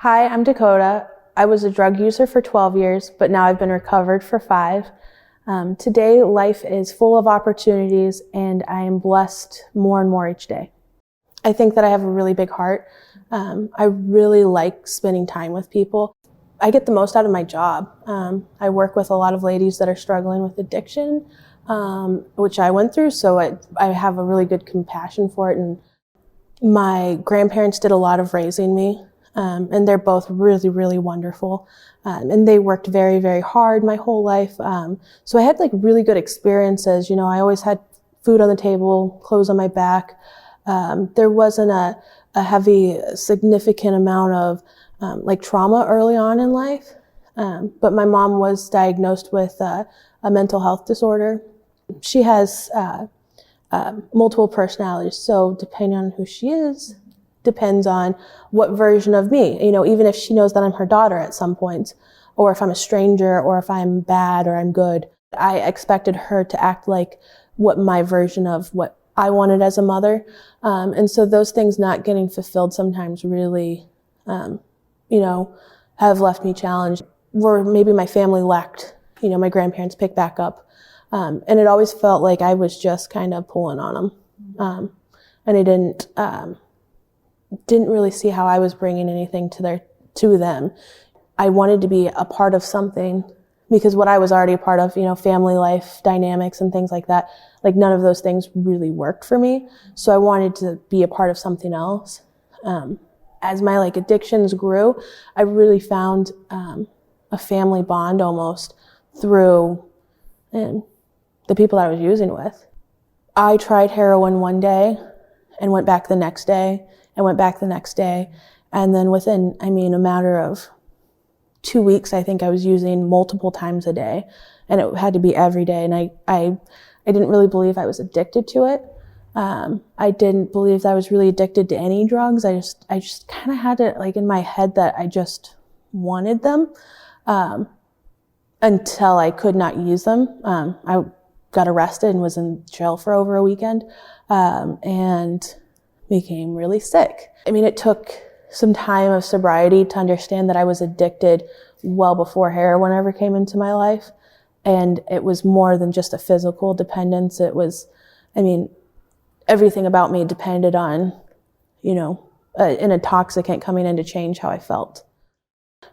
Hi, I'm Dakota. I was a drug user for 12 years, but now I've been recovered for 5. Today, life is full of opportunities, and I am blessed more and more each day. I think that I have a really big heart. I really like spending time with people. I get the most out of my job. I work with a lot of ladies that are struggling with addiction, which I went through, so I have a really good compassion for it. And my grandparents did a lot of raising me. And they're both really, really wonderful. And they worked very, very hard my whole life. So I had like really good experiences. You know, I always had food on the table, clothes on my back. There wasn't a heavy, significant amount of like trauma early on in life. But my mom was diagnosed with a mental health disorder. She has multiple personalities. So depending on who she is, depends on what version of me, you know, even if she knows that I'm her daughter at some point, or if I'm a stranger, or if I'm bad or I'm good, I expected her to act like what my version of what I wanted as a mother. And so those things not getting fulfilled sometimes really, have left me challenged. Where maybe my family lacked, my grandparents picked back up. And it always felt like I was just kind of pulling on them. And I didn't really see how I was bringing anything to them. I wanted to be a part of something because what I was already a part of, family life dynamics and things like that, like none of those things really worked for me. So I wanted to be a part of something else. As my addictions grew, I really found a family bond almost through the people I was using with. I tried heroin one day and went back the next day. I went back the next day, and then within, a matter of 2 weeks, I think I was using multiple times a day, and it had to be every day. And I didn't really believe I was addicted to it. I didn't believe that I was really addicted to any drugs. I just kind of had it in my head that I just wanted them, until I could not use them. I got arrested and was in jail for over a weekend, and became really sick. It took some time of sobriety to understand that I was addicted well before heroin ever came into my life. And it was more than just a physical dependence. It was, everything about me depended on, an intoxicant coming in to change how I felt.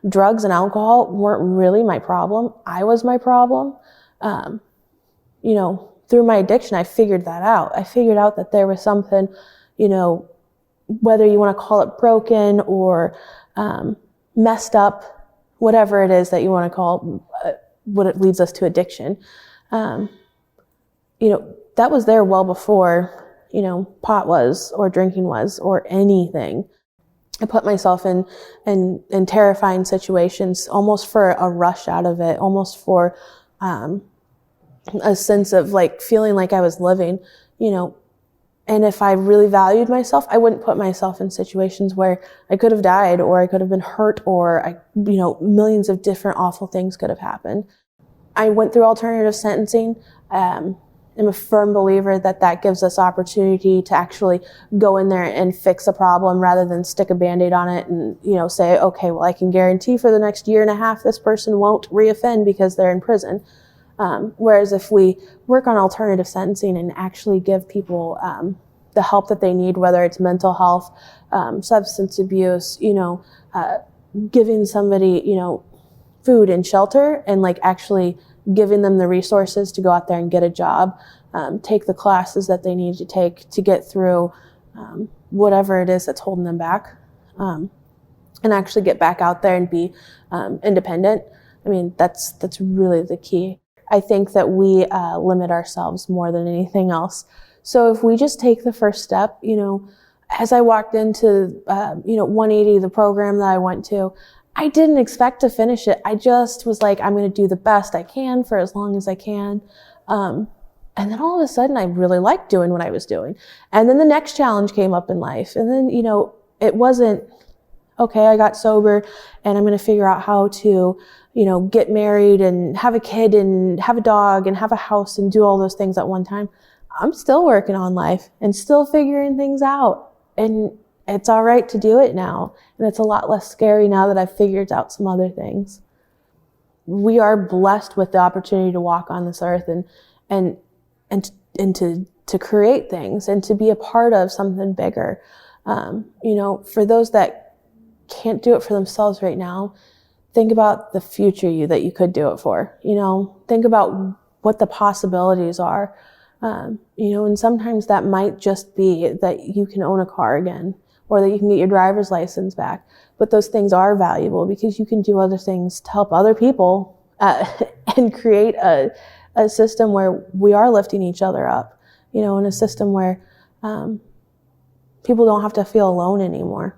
Drugs and alcohol weren't really my problem. I was my problem. Through my addiction, I figured that out. I figured out that there was something, whether you want to call it broken or messed up, whatever it is that you want to call what it leads us to addiction. That was there well before, pot was or drinking was or anything. I put myself in terrifying situations almost for a rush out of it, almost for a sense of feeling like I was living, And if I really valued myself, I wouldn't put myself in situations where I could have died or I could have been hurt or millions of different awful things could have happened. I went through alternative sentencing. I'm a firm believer that gives us opportunity to actually go in there and fix a problem rather than stick a Band-Aid on it and, say, okay, well, I can guarantee for the next year and a half this person won't reoffend because they're in prison. Whereas if we work on alternative sentencing and actually give people the help that they need, whether it's mental health, substance abuse, giving somebody, food and shelter and actually giving them the resources to go out there and get a job, take the classes that they need to take to get through whatever it is that's holding them back, and actually get back out there and be independent. That's really the key. I think that we limit ourselves more than anything else. So if we just take the first step, as I walked into, 180, the program that I went to, I didn't expect to finish it. I just was like, I'm going to do the best I can for as long as I can. And then all of a sudden, I really liked doing what I was doing. And then the next challenge came up in life. And then, it wasn't, okay, I got sober and I'm going to figure out how to, get married and have a kid and have a dog and have a house and do all those things at one time. I'm still working on life and still figuring things out. And it's all right to do it now. And it's a lot less scary now that I've figured out some other things. We are blessed with the opportunity to walk on this earth and to create things and to be a part of something bigger. For those that can't do it for themselves right now, think about the future you that you could do it for. Think about what the possibilities are. And sometimes that might just be that you can own a car again, or that you can get your driver's license back. But those things are valuable because you can do other things to help other people and create a system where we are lifting each other up, in a system where people don't have to feel alone anymore.